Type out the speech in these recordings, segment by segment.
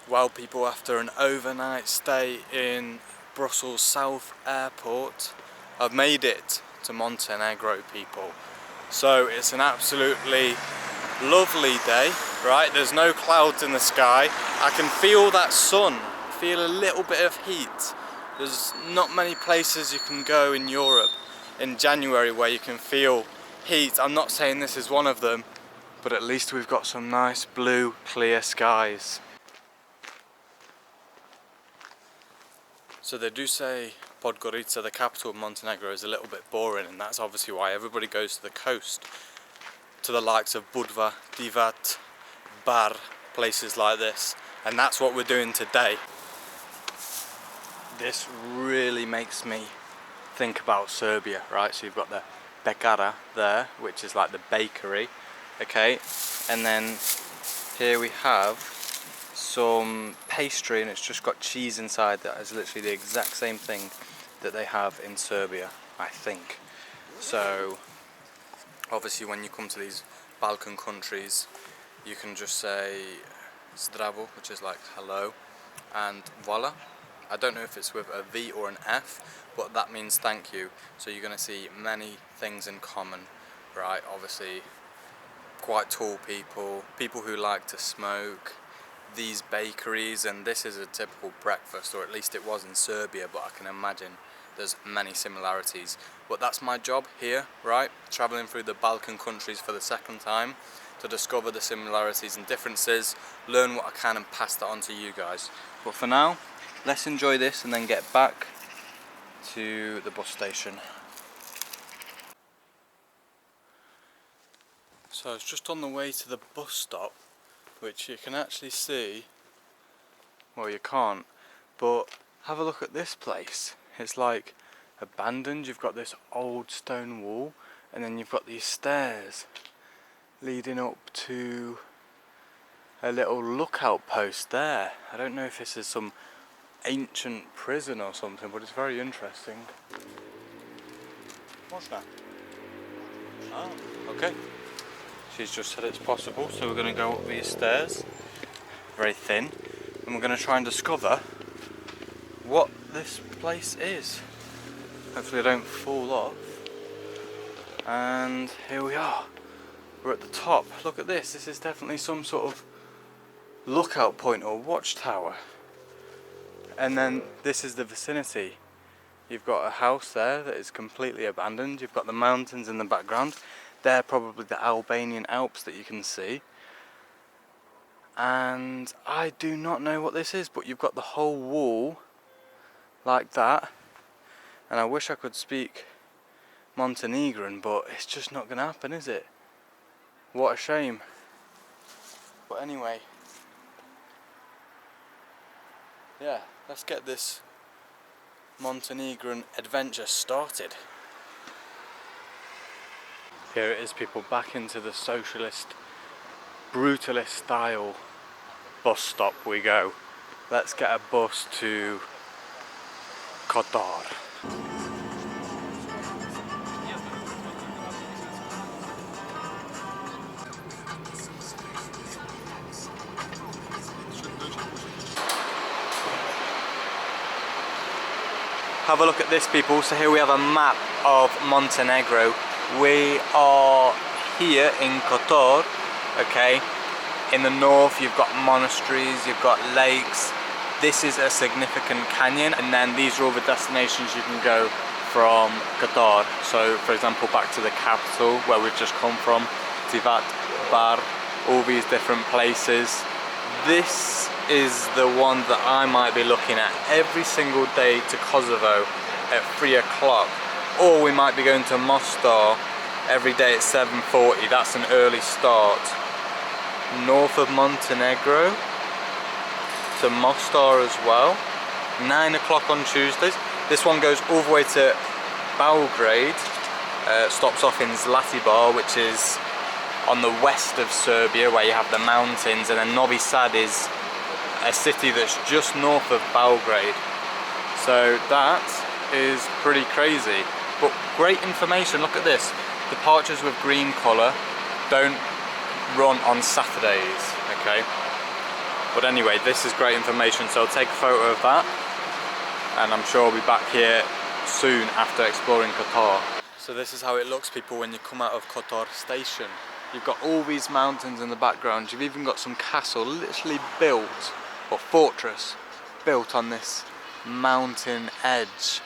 Well people, after an overnight stay in Brussels South Airport, I've made it to Montenegro, people. So it's an absolutely lovely day, right? There's no clouds in the sky. I can feel that sun, feel a little bit of heat. There's not many places you can go in Europe in January where you can feel heat. I'm not saying this is one of them, but at least we've got some nice blue, clear skies. So they do say Podgorica, the capital of Montenegro, is a little bit boring, and that's obviously why everybody goes to the coast, to the likes of Budva, Divat, Bar, places like this, and that's what we're doing today. This really makes me think about Serbia, right? So you've got the pekara there, which is like the bakery, okay, and then here we have some pastry, and it's just got cheese inside. That is literally the exact same thing that they have in Serbia, I think. So obviously when you come to these Balkan countries, you can just say zdravo, which is like hello, and voila. I don't know if it's with a V or an F, but that means thank you. So you're going to see many things in common, right? Obviously quite tall people, people who like to smoke, these bakeries, and this is a typical breakfast, or at least it was in Serbia, but I can imagine there's many similarities. But that's my job here, right? Traveling through the Balkan countries for the second time to discover the similarities and differences, learn what I can and pass that on to you guys. But for now, let's enjoy this and then get back to the bus station. So I was just on the way to the bus stop, which you can actually see, well you can't, but have a look at this place. It's like abandoned. You've got this old stone wall, and then you've got these stairs leading up to a little lookout post there. I don't know if this is some ancient prison or something, but it's very interesting. What's that? Oh, okay. She's just said it's possible, so we're going to go up these stairs, very thin, and we're going to try and discover what this place is. Hopefully I don't fall off. And here we are. We're at the top. Look at this. This is definitely some sort of lookout point or watchtower. And then this is the vicinity. You've got a house there that is completely abandoned. You've got the mountains in the background. They're probably the Albanian Alps that you can see. And I do not know what this is, but you've got the whole wall like that. And I wish I could speak Montenegrin, but it's just not going to happen, is it? What a shame. But anyway, yeah, let's get this Montenegrin adventure started. Here it is, people, back into the socialist, brutalist style bus stop we go. Let's get a bus to Kotor. Have a look at this, people. So here we have a map of Montenegro. We are here in Kotor, okay. In the north you've got monasteries, you've got lakes. This is a significant canyon, and then these are all the destinations you can go from Kotor. So for example, back to the capital where we've just come from, Tivat, Bar, all these different places. This is the one that I might be looking at every single day to Kosovo at 3 o'clock. Or we might be going to Mostar every day at 7:40. That's an early start. North of Montenegro to Mostar as well. 9 o'clock on Tuesdays. This one goes all the way to Belgrade. Stops off in Zlatibor, which is on the west of Serbia, where you have the mountains, and then Novi Sad is a city that's just north of Belgrade. So that is pretty crazy. But great information. Look at this. Departures with green colour don't run on Saturdays, okay? But anyway, this is great information, so I'll take a photo of that, and I'm sure I'll be back here soon after exploring Kotor. So this is how it looks, people, when you come out of Kotor station. You've got all these mountains in the background. You've even got some castle literally built, or fortress, built on this mountain edge.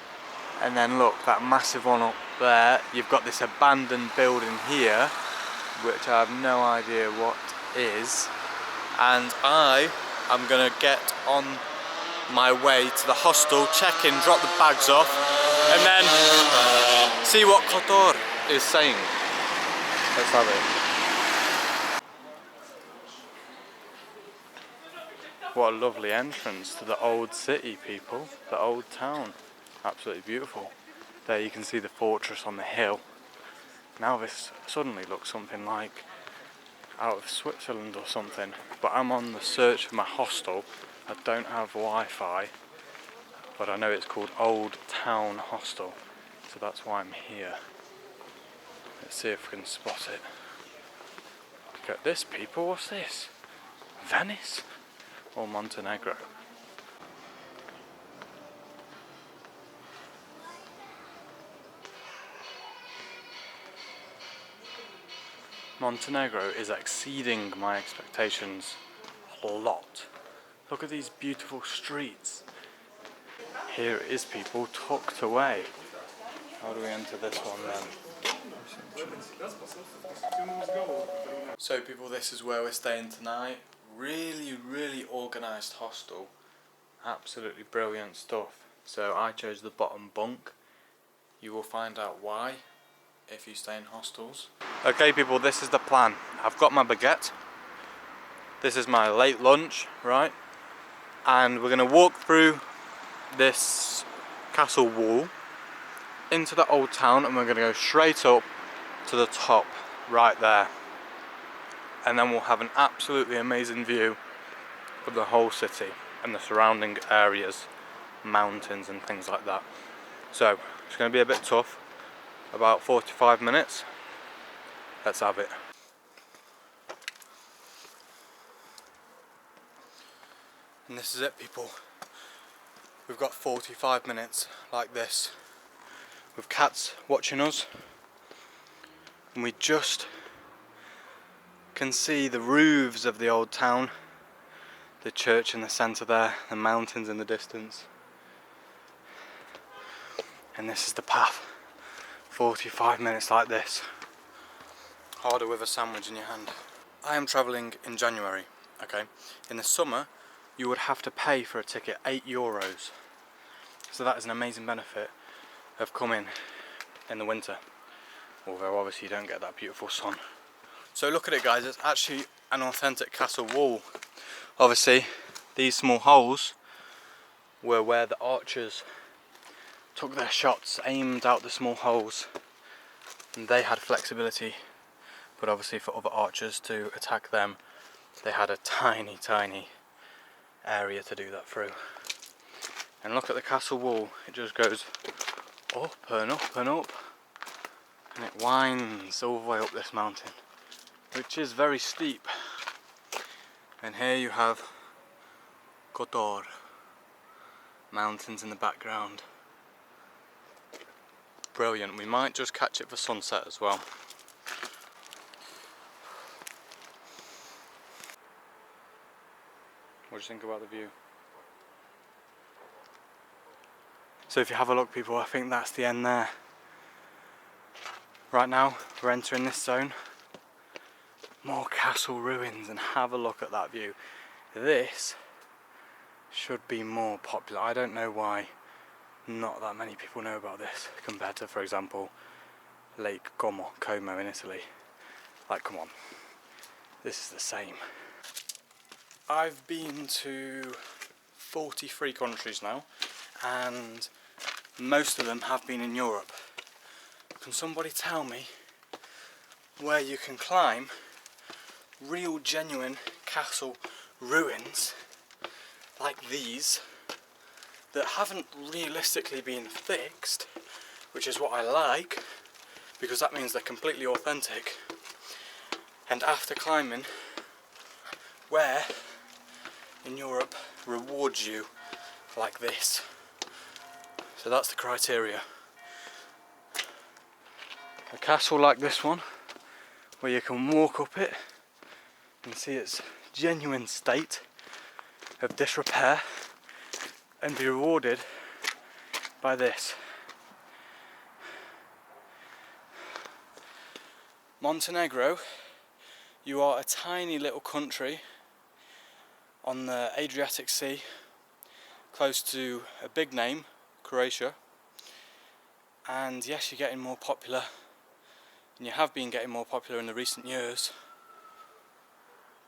And then look, that massive one up there. You've got this abandoned building here, which I have no idea what is. And I am gonna get on my way to the hostel, check in, drop the bags off, and then see what Kotor is saying. Let's have it. What a lovely entrance to the old city, people. The old town. Absolutely beautiful. There you can see the fortress on the hill. Now this suddenly looks something like out of Switzerland or something. But I'm on the search for my hostel. I don't have Wi-Fi, but I know it's called Old Town Hostel. So that's why I'm here. Let's see if we can spot it. Look at this, people. What's this? Venice? Or Montenegro? Montenegro is exceeding my expectations a lot. Look at these beautiful streets. Here it is, people, tucked away. How do we enter this one then? So people, this is where we're staying tonight. Really organised hostel. Absolutely brilliant stuff. So I chose the bottom bunk. You will find out why if you stay in hostels. Okay people, this is the plan. I've got my baguette. This is my late lunch, right? And we're going to walk through this castle wall into the old town, and we're going to go straight up to the top right there. And then we'll have an absolutely amazing view of the whole city and the surrounding areas, mountains and things like that. So it's going to be a bit tough, about 45 minutes. Let's have it. And this is it, people. We've got 45 minutes like this with cats watching us, and we just can see the roofs of the old town, the church in the centre there, the mountains in the distance, and this is the path. 45 minutes like this, harder with a sandwich in your hand. I am travelling in January, okay? In the summer you would have to pay for a ticket €8, so that is an amazing benefit of coming in the winter, although obviously you don't get that beautiful sun. So look at it, guys, it's actually an authentic castle wall. Obviously these small holes were where the archers took their shots, aimed out the small holes, and they had flexibility, but obviously for other archers to attack them they had a tiny area to do that through. And look at the castle wall, it just goes up and up and up, and it winds all the way up this mountain, which is very steep. And here you have Kotor, mountains in the background. Brilliant. We might just catch it for sunset as well. What do you think about the view? So if you have a look, people, I think that's the end there. Right now we're entering this zone. More castle ruins, and have a look at that view. This should be more popular. I don't know why not that many people know about this compared to, for example, Lake Como in Italy. Like, come on, this is the same. I've been to 43 countries now, and most of them have been in Europe. Can somebody tell me where you can climb real genuine castle ruins like these that haven't realistically been fixed, which is what I like, because that means they're completely authentic, and after climbing, where in Europe rewards you like this. So that's the criteria. A castle like this one, where you can walk up it and see its genuine state of disrepair and be rewarded by this. Montenegro, you are a tiny little country on the Adriatic Sea, close to a big name, Croatia, and yes, you're getting more popular, and you have been getting more popular in the recent years,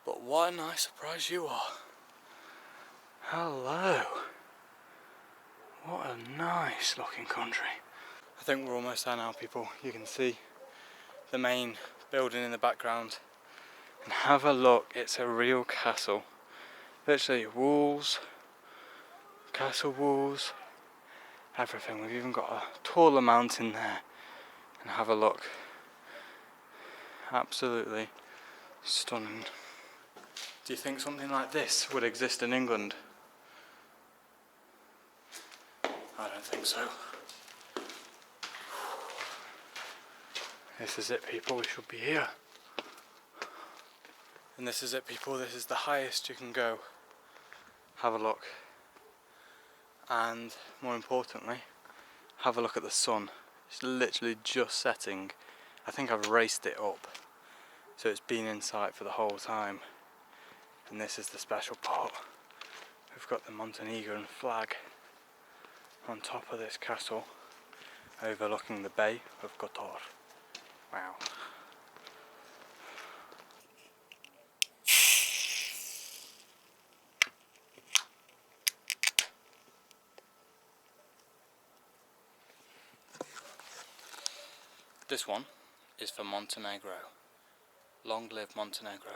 but what a nice surprise you are. Hello. What a nice looking country. I think we're almost there now, people. You can see the main building in the background, and have a look, it's a real castle. Literally walls, castle walls, everything. We've even got a taller mountain there, and have a look. Absolutely stunning. Do you think something like this would exist in England? I don't think so. This is it, people, we should be here. And this is it, people, this is the highest you can go. Have a look. And more importantly, have a look at the sun. It's literally just setting. I think I've raced it up, so it's been in sight for the whole time. And this is the special part. We've got the Montenegrin flag on top of this castle, overlooking the Bay of Kotor. Wow. This one is for Montenegro. Long live Montenegro.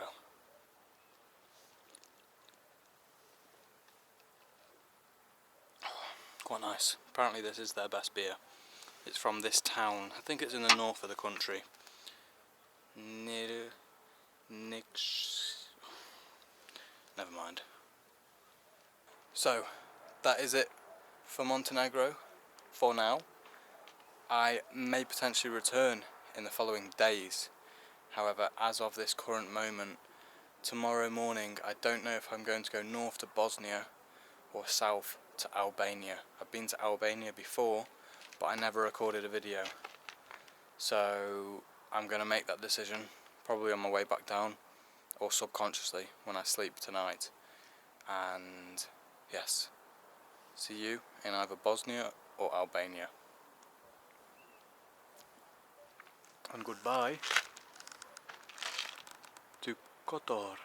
Quite nice. Apparently this is their best beer. It's from this town. I think it's in the north of the country. Never mind. So, that is it for Montenegro for now. I may potentially return in the following days. However, as of this current moment, tomorrow morning, I don't know if I'm going to go north to Bosnia or south to Albania. I've been to Albania before, but I never recorded a video. So I'm going to make that decision probably on my way back down, or subconsciously when I sleep tonight. And yes, see you in either Bosnia or Albania. And goodbye to Kotor.